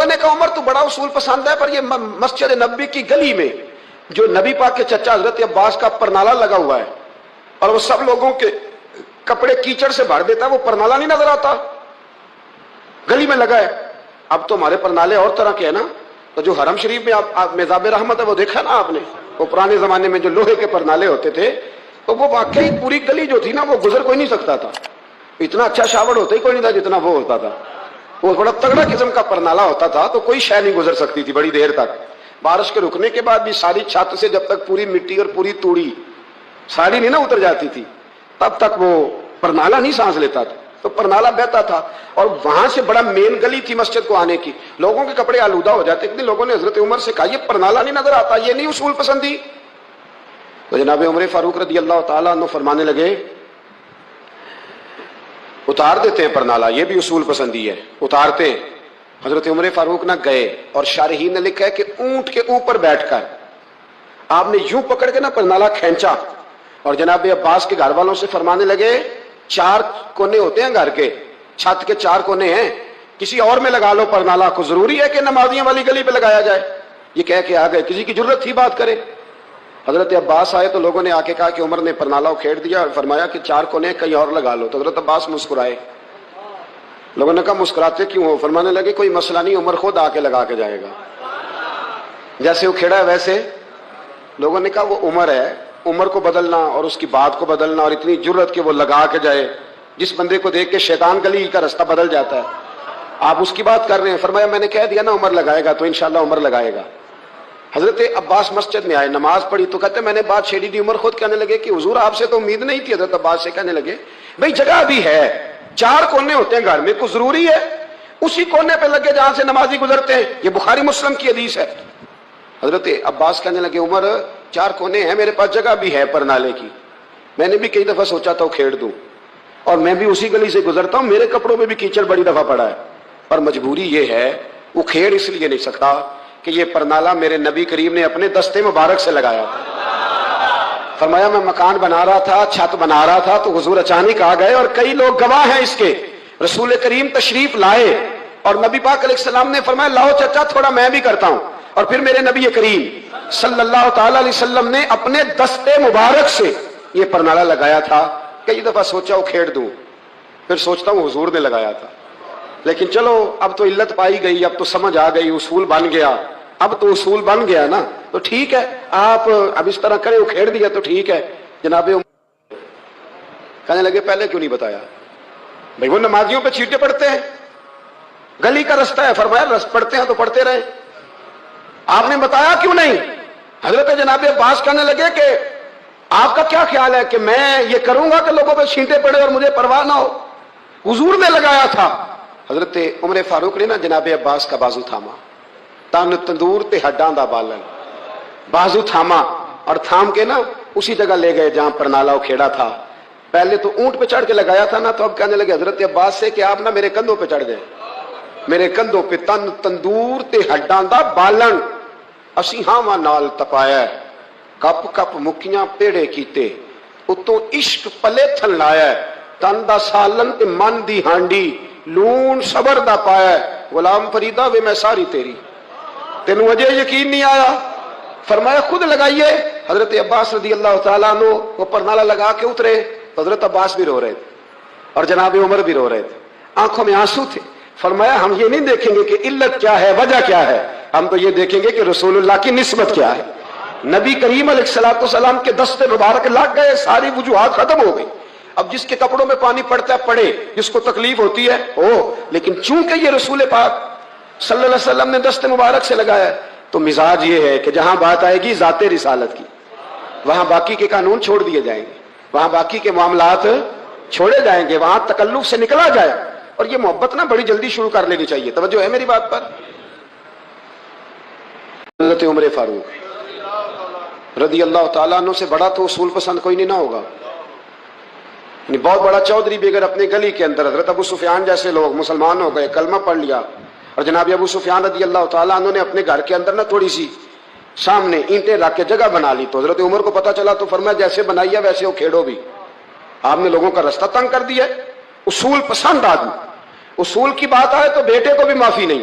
لوگوں نے کہا عمر تو بڑا اصول پسند ہے، پر یہ مسجد نبی کی گلی میں جو نبی پاک کے چچا حضرت عباس کا پرنالہ لگا ہوا ہے اور وہ سب لوگوں کے کپڑے کیچڑ سے بھر دیتا ہے، وہ پرنالہ نہیں نظر آتا؟ گلی میں لگا ہے۔ اب تو ہمارے پرنالے اور طرح کے ہیں نا، تو جو حرم شریف میں آپ میزاب رحمت ہے وہ دیکھا نا آپ نے، وہ پرانے زمانے میں جو لوہے کے پرنالے ہوتے تھے، تو وہ واقعی پوری گلی جو تھی نا وہ گزر کوئی نہیں سکتا تھا، اتنا اچھا شاور ہوتا ہی کوئی نہیں تھا جتنا وہ ہوتا تھا، وہ بڑا تگڑا قسم کا پرنالہ ہوتا تھا، تو کوئی شے نہیں گزر سکتی تھی بڑی دیر تک۔ بارش کے رکنے کے بعد بھی ساری چھت سے جب تک پوری مٹی اور پوری توڑی ساری نہیں نا اتر جاتی تھی تب تک وہ پرنالہ نہیں سانس لیتا تھا، تو پرنالہ بہتا تھا، اور وہاں سے بڑا مین گلی تھی مسجد کو آنے کی، لوگوں کے کپڑے آلودہ ہو جاتے۔ اتنے لوگوں نے حضرت عمر سے کہا یہ پرنالہ نہیں نظر آتا، یہ نہیں اصول پسندی؟ تو جناب عمر فاروق رضی اللہ تعالیٰ عنہ فرمانے لگے اتار دیتے ہیں پرنالہ، یہ بھی اصول پسندی ہے، اتارتے۔ حضرت عمر فاروق نہ گئے، اور شارحین نے لکھا ہے کہ اونٹ کے اوپر بیٹھ کر آپ نے یوں پکڑ کے نا پرنالہ کھینچا، اور جناب عباس کے گھر والوں سے فرمانے لگے 4 کونے ہوتے ہیں گھر کے، چھت کے 4 کونے ہیں، کسی اور میں لگا لو پرنالہ کو، ضروری ہے کہ نمازیوں والی گلی پہ لگایا جائے؟ یہ کہہ کے آ گئے، کسی کی ضرورت تھی بات کرے؟ حضرت عباس آئے تو لوگوں نے آ کے کہا کہ عمر نے پرنالہ کھیڑ دیا اور فرمایا کہ 4 کونے کہیں اور لگا لو، تو حضرت عباس مسکرائے۔ لوگوں نے کہا مسکراتے کیوں ہو؟ فرمانے لگے کوئی مسئلہ نہیں، عمر خود آ کے لگا کے جائے گا، جیسے وہ کھیڑا ہے ویسے۔ لوگوں نے کہا وہ عمر ہے، عمر کو بدلنا اور اس کی بات کو بدلنا اور اتنی جرت کہ وہ لگا کے جائے، جس بندے کو دیکھ کے شیطان گلی کا رستہ بدل جاتا ہے، آپ اس کی بات کر رہے ہیں۔ فرمایا میں نے کہہ دیا نا عمر لگائے گا، تو انشاءاللہ عمر لگائے گا۔ حضرت عباس مسجد میں آئے، نماز پڑھی تو کہتے میں نے بات چھیڑی دی، عمر خود کہنے لگے کہ حضور آپ سے تو امید نہیں تھی۔ حضرت عباس سے کہنے لگے بھئی جگہ بھی ہے، 4 کونے ہوتے ہیں گھر میں، کوئی ضروری ہے اسی کونے پہ لگے جہاں سے نمازی گزرتے ہیں؟ یہ بخاری مسلم کی حدیث ہے۔ حضرت عباس کہنے لگے عمر 4 کونے ہیں، میرے پاس جگہ بھی ہے پرنالے کی، میں نے بھی کئی دفعہ سوچا تھا وہ کھیڑ دوں، اور میں بھی اسی گلی سے گزرتا ہوں، میرے کپڑوں میں بھی کیچڑ بڑی دفعہ پڑا ہے، پر مجبوری یہ ہے وہ کھیڑ اس لیے نہیں سکتا کہ یہ پرنالہ میرے نبی کریم نے اپنے دستے مبارک سے لگایا تھا۔ فرمایا میں مکان بنا رہا تھا، چھت بنا رہا تھا، تو حضور اچانک آ گئے، اور کئی لوگ گواہ ہیں اس کے، رسول کریم تشریف لائے اور نبی پاک علیہ السلام نے فرمایا لاؤ چچا تھوڑا میں بھی کرتا ہوں، اور پھر میرے نبی کریم صلی اللہ تعالی علیہ وسلم نے اپنے دستے مبارک سے یہ پرنالہ لگایا تھا۔ کئی دفعہ سوچا وہ کھیڑ دوں، پھر سوچتا ہوں حضور نے لگایا تھا، لیکن چلو اب تو علت پائی گئی، اب تو سمجھ آ گئی، اصول بن گیا، اب تو اصول بن گیا نا، تو ٹھیک ہے آپ اب اس طرح کریں، وہ کھیڑ دیا تو ٹھیک ہے۔ جناب کہنے لگے پہلے کیوں نہیں بتایا؟ بھئی وہ نمازیوں پہ چھینٹے پڑتے ہیں، گلی کا رستہ ہے، فرمایا پڑھتے ہیں تو پڑھتے رہے، آپ نے بتایا کیوں نہیں؟ حضرت جناب عباس کہنے لگے کہ آپ کا کیا خیال ہے کہ میں یہ کروں گا کہ لوگوں پہ چھینٹے پڑے اور مجھے پرواہ نہ ہو؟ حضور نے لگایا تھا۔ حضرت عمر فاروق نے نا جناب عباس کا بازو تھاما، تن تندور تے ہڈاں دا بالن، بازو تھاما اور تھام کے نا اسی جگہ لے گئے جہاں پرنالہ کھیڑا تھا۔ پہلے تو اونٹ پہ چڑھ کے لگایا تھا نا، تو اب کہنے لگے حضرت عباس سے کہ آپ نا میرے کندھوں پہ چڑھ گئے، میرے کندھوں پہ تن تندور تے ہڈاں دا بالن، اسی ہاواں نال تپایا، کپ کپ مکیاں پیڑے کیتے، اتوں عشق پلے تھن لایا، تن دا سالن تے من دی ہانڈی، لون صبر دا پایا، غلام فریدہ وے میں ساری تیری، تینوں اجے یقین نہیں آیا؟ فرمایا خود لگائیے۔ حضرت عباس رضی اللہ تعالیٰ عنہ وہ پرنالہ لگا کے اترے، حضرت عباس بھی رو رہے تھے اور جناب عمر بھی رو رہے تھے، آنکھوں میں آنسو تھے۔ فرمایا ہم یہ نہیں دیکھیں گے کہ علت کیا ہے، وجہ کیا ہے، ہم تو یہ دیکھیں گے کہ رسول اللہ کی نسبت کیا ہے۔ نبی کریم علیہ السلام کے دستے مبارک لگ گئے، ساری وجوہات ختم ہو گئی۔ اب جس کے کپڑوں میں پانی پڑتا ہے پڑے، جس کو تکلیف ہوتی ہے ہو، لیکن چونکہ یہ رسول پاک صلی اللہ علیہ وسلم نے دست مبارک سے لگایا، تو مزاج یہ ہے کہ جہاں بات آئے گی ذات رسالت کی، وہاں باقی کے قانون چھوڑ دیے جائیں گے، وہاں باقی کے معاملات چھوڑے جائیں گے، وہاں تکلف سے نکلا جائے، اور یہ محبت نا بڑی جلدی شروع کر لینی چاہیے۔ توجہ ہے میری بات پر؟ حضرت عمر فاروق رضی اللہ تعالیٰ عنہ سے بڑا تو اصول پسند کوئی نہیں نہ ہوگا، یعنی بہت بڑا چودھری بھی اگر اپنی گلی کے اندر، حضرت ابو سفیان جیسے لوگ مسلمان ہو گئے، کلمہ پڑھ لیا، اور جناب ابو سفیان رضی اللہ تعالیٰ عنہ نے اپنے گھر کے اندر نا تھوڑی سی سامنے اینٹیں رکھ کے جگہ بنا لی، تو حضرت عمر کو پتا چلا تو فرمایا جیسے بنائی ہے ویسے وہ کھیڑو بھی، آپ نے لوگوں کا رستہ تنگ کر دیا۔ اصول پسند آدمی، اصول کی بات آئے تو بیٹے کو بھی معافی نہیں،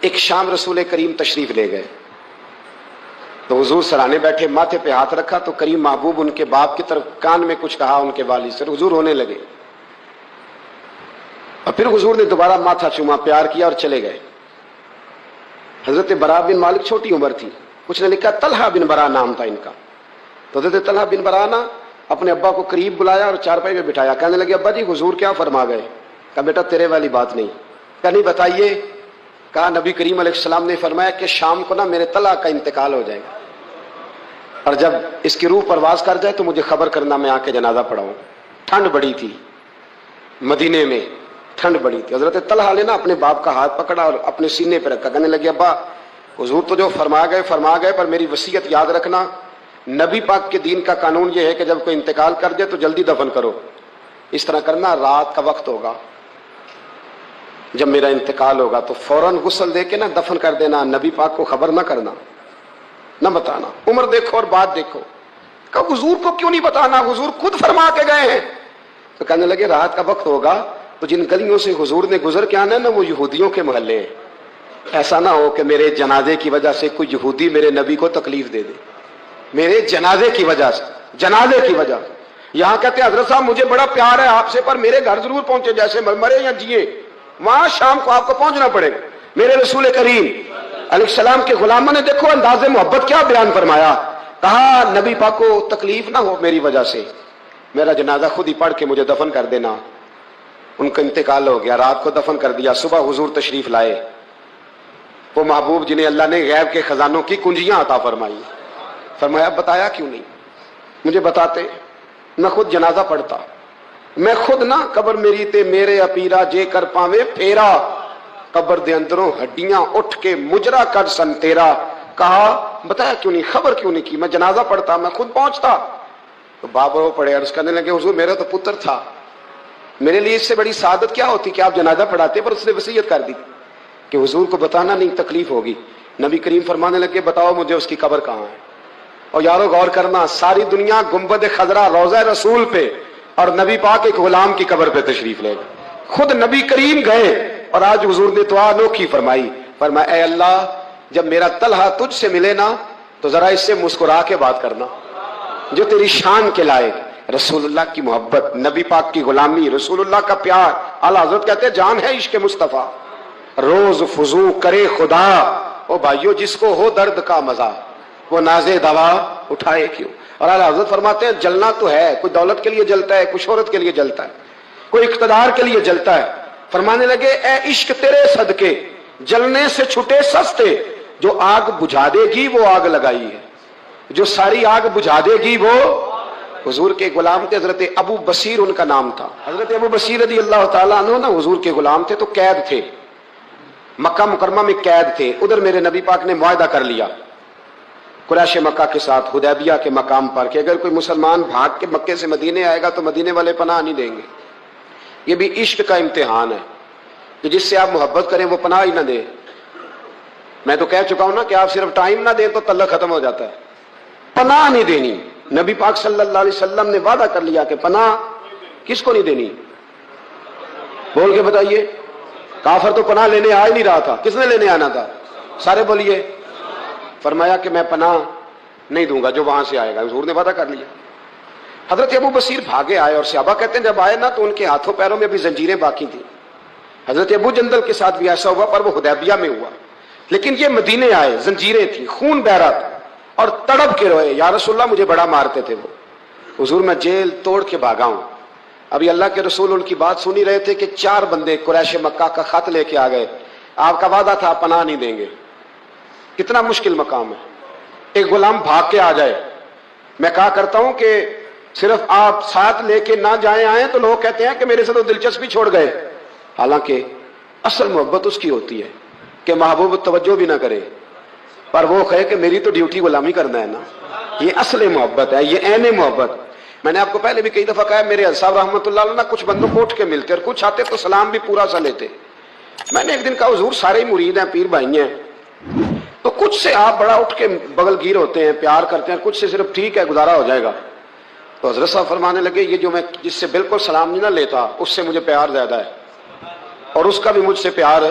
ایک شام رسول کریم تشریف لے گئے تو حضور سرانے بیٹھے، ماتھے پہ ہاتھ رکھا تو کریم محبوب ان کے باپ کی طرف کان میں کچھ کہا ان کے والد سے، حضور ہونے لگے اور پھر حضور نے دوبارہ ماتھا چوما، پیار کیا اور چلے گئے۔ حضرت برا بن مالک چھوٹی عمر تھی، کچھ نے لکھا طلحہ بن برا نام تھا ان کا، تو حضرت طلحہ بن برا نا اپنے ابا کو قریب بلایا اور چارپائی پہ بٹھایا، کہنے لگے ابا جی حضور کیا فرما گئے؟ کہا بیٹا تیرے والی بات نہیں۔ کہا نہیں بتائیے؟ کہا نبی کریم علیہ السلام نے فرمایا کہ شام کو نا میرے طلحہ کا انتقال ہو جائے گا، اور جب اس کی روح پرواز کر جائے تو مجھے خبر کرنا، میں آ کے جنازہ پڑھاؤں۔ ٹھنڈ بڑی تھی، مدینے میں ٹھنڈ بڑی تھی۔ حضرت طلحہ نے نا اپنے باپ کا ہاتھ پکڑا اور اپنے سینے پہ رکھا، کہنے لگے ابا حضور تو جو فرما گئے پر میری وصیت یاد رکھنا، نبی پاک کے دین کا قانون یہ ہے کہ جب کوئی انتقال کر جائے تو جلدی دفن کرو، اس طرح کرنا رات کا وقت ہوگا، جب میرا انتقال ہوگا تو فوراً غسل دے کے نا دفن کر دینا، نبی پاک کو خبر نہ کرنا، نہ بتانا۔ عمر دیکھو اور بات دیکھو، کہ حضور کو کیوں نہیں بتانا، حضور خود فرما کے گئے ہیں۔ تو کہنے لگے رات کا وقت ہوگا تو جن گلیوں سے حضور نے گزر کے آنا ہے نا وہ یہودیوں کے محلے ہیں، ایسا نہ ہو کہ میرے جنازے کی وجہ سے کوئی یہودی میرے نبی کو تکلیف دے دے، میرے جنازے کی وجہ سے، جنازے کی وجہ سے۔ یہاں کہتے ہیں حضرت صاحب مجھے بڑا پیار ہے آپ سے پر میرے گھر ضرور پہنچے، جیسے مرے یا جیے وہاں شام کو آپ کو پہنچنا پڑے گا۔ میرے رسول کریم علیہ السلام کے غلاموں نے دیکھو انداز محبت کیا بیان فرمایا، کہا نبی پاک کو تکلیف نہ ہو میری وجہ سے، میرا جنازہ خود ہی پڑھ کے مجھے دفن کر دینا۔ ان کا انتقال ہو گیا، رات کو دفن کر دیا، صبح حضور تشریف لائے، وہ محبوب جنہیں اللہ نے غیب کے خزانوں کی کنجیاں عطا فرمائی، فرمایا بتایا کیوں نہیں، مجھے بتاتے، میں خود جنازہ پڑھتا، میں خود نہ قبر میری تے میرے اپیرا جے کر پاوے پھیرا، قبر دے اندروں ہڈیاں اٹھ کے مجرا کر سن تیرا۔ کہا بتایا کیوں نہیں، خبر کیوں نہیں کی، میں جنازہ پڑھتا، میں خود پہنچتا۔ تو باپ رو پڑے عرض کرنے لگے حضور میرا تو پتر تھا، میرے لیے اس سے بڑی سعادت کیا ہوتی کہ آپ جنازہ پڑھاتے، پر اس نے وصیت کر دی کہ حضور کو بتانا نہیں تکلیف ہوگی۔ نبی کریم فرمانے لگے بتاؤ مجھے اس کی قبر کہاں ہے۔ اور یارو غور کرنا، ساری دنیا گنبد خضرا روضہ رسول پہ اور نبی پاک ایک غلام کی قبر پہ تشریف لے گئے، خود نبی کریم گئے اور آج حضور نے دعا انوکھی فرمائی، فرمایا اے اللہ جب میرا طلحہ تجھ سے ملے نا تو ذرا اس سے مسکرا کے بات کرنا جو تیری شان کے لائق، رسول اللہ کی محبت، نبی پاک کی غلامی، رسول اللہ کا پیار۔ اعلیٰ حضرت کہتے ہیں جان ہے عشق مصطفیٰ، روز فضو کرے خدا، او بھائیو جس کو ہو درد کا مزہ وہ نازے دوا اٹھائے کیوں۔ اور اعلیٰ حضرت فرماتے ہیں جلنا تو ہے، کوئی دولت کے لیے جلتا ہے، کوئی شہرت کے لیے جلتا ہے، کوئی اقتدار کے لیے جلتا ہے۔ فرمانے لگے اے عشق تیرے صدقے جلنے سے چھٹے سستے، جو آگ بجھا دے گی وہ آگ لگائی ہے، جو ساری آگ بجھا دے گی وہ۔ حضور کے غلام تھے حضرت ابو بصیر ان کا نام تھا، حضرت ابو بصیر رضی اللہ تعالیٰ عنہ نا حضور کے غلام تھے تو قید تھے، مکہ مکرمہ میں قید تھے۔ ادھر میرے نبی پاک نے معاہدہ کر لیا قریش مکہ کے ساتھ حدیبیہ کے مقام پر کہ اگر کوئی مسلمان بھاگ کے مکے سے مدینے آئے گا تو مدینے والے پناہ نہیں دیں گے۔ یہ بھی عشق کا امتحان ہے کہ جس سے آپ محبت کریں وہ پناہ ہی نہ دے۔ میں تو کہہ چکا ہوں نا کہ آپ صرف ٹائم نہ دیں تو تعلق ختم ہو جاتا ہے، پناہ نہیں دینی۔ نبی پاک صلی اللہ علیہ وسلم نے وعدہ کر لیا کہ پناہ کس کو نہیں دینی، بول کے بتائیے۔ کافر تو پناہ لینے آ ہی نہیں رہا تھا، کس نے لینے آنا تھا؟ سارے بولیے۔ فرمایا کہ میں پناہ نہیں دوں گا جو وہاں سے آئے گا، حضور نے وعدہ کر لیا۔ حضرت ابو بصیر بھاگے آئے اور صحابہ کہتے ہیں جب آئے نا تو ان کے ہاتھوں پیروں میں بھی زنجیریں باقی تھیں۔ حضرت ابو جندل کے ساتھ بھی ایسا ہوا پر وہ حدیبیہ میں ہوا، لیکن یہ مدینے آئے، زنجیریں تھیں، خون بہ رہا تھا اور تڑپ کے روئے یا رسول اللہ مجھے بڑا مارتے تھے وہ، حضور میں جیل توڑ کے بھاگا ہوں۔ ابھی اللہ کے رسول ان کی بات سنی رہے تھے کہ 4 بندے قریش مکہ کا خط لے کے آ گئے، آپ کا وعدہ تھا پناہ نہیں دیں گے۔ کتنا مشکل مقام ہے، ایک غلام بھاگ کے آ جائے۔ میں کہا کرتا ہوں کہ صرف آپ ساتھ لے کے نہ جائیں آئیں تو لوگ کہتے ہیں کہ میرے سے تو دلچسپی چھوڑ گئے، حالانکہ اصل محبت اس کی ہوتی ہے کہ محبوب توجہ بھی نہ کرے پر وہ کہے کہ میری تو ڈیوٹی غلامی کرنا ہے نا۔ یہ اصل محبت ہے، یہ عین محبت۔ میں نے آپ کو پہلے بھی کئی دفعہ کہا ہے، میرے صاحب رحمۃ اللہ علیہ کچھ بندوں کو اٹھ کے ملتے اور کچھ آتے تو سلام بھی پورا سا لیتے۔ میں نے ایک دن کہا حضور سارے ہی مرید ہیں، پیر بھائی ہیں، تو کچھ سے آپ بڑا اٹھ کے بغل گیر ہوتے ہیں، پیار کرتے ہیں، کچھ سے صرف ٹھیک ہے گزارا ہو جائے گا۔ تو حضرت صاحب فرمانے لگے یہ جو میں جس سے بالکل سلام نہیں نہ لیتا اس سے مجھے پیار زیادہ ہے اور اس کا بھی مجھ سے پیار ہے۔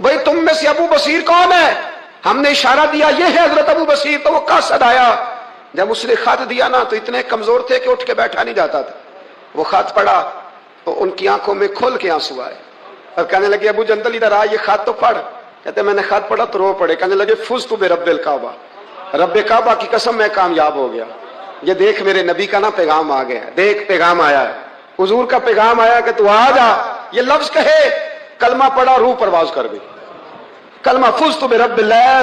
بھائی تم میں سے ابو بصیر کون ہے؟ ہم نے اشارہ دیا یہ ہے حضرت ابو بصیر، تو وہ قاصد آیا۔ جب اس نے خط دیا نا تو اتنے کمزور تھے کہ اٹھ کے بیٹھا نہیں جاتا تھا۔ وہ خط پڑھا تو ان کی آنکھوں میں کھول کے آنسو آئے اور کہنے لگے ابو جندل ادھر آ، یہ خط تو پڑھ۔ کہتے میں نے خط پڑھا تو رو پڑے، کہنے لگے فزت برب الکعبہ، رب کعبہ کی قسم میں کامیاب ہو گیا۔ یہ دیکھ میرے نبی کا نا پیغام آ گیا، دیکھ پیغام آیا ہے، حضور کا پیغام آیا کہ تو آ جا، یہ لفظ کہے، کلمہ پڑھا، روح پرواز کر گئی۔ کلمہ فزت برب اللہ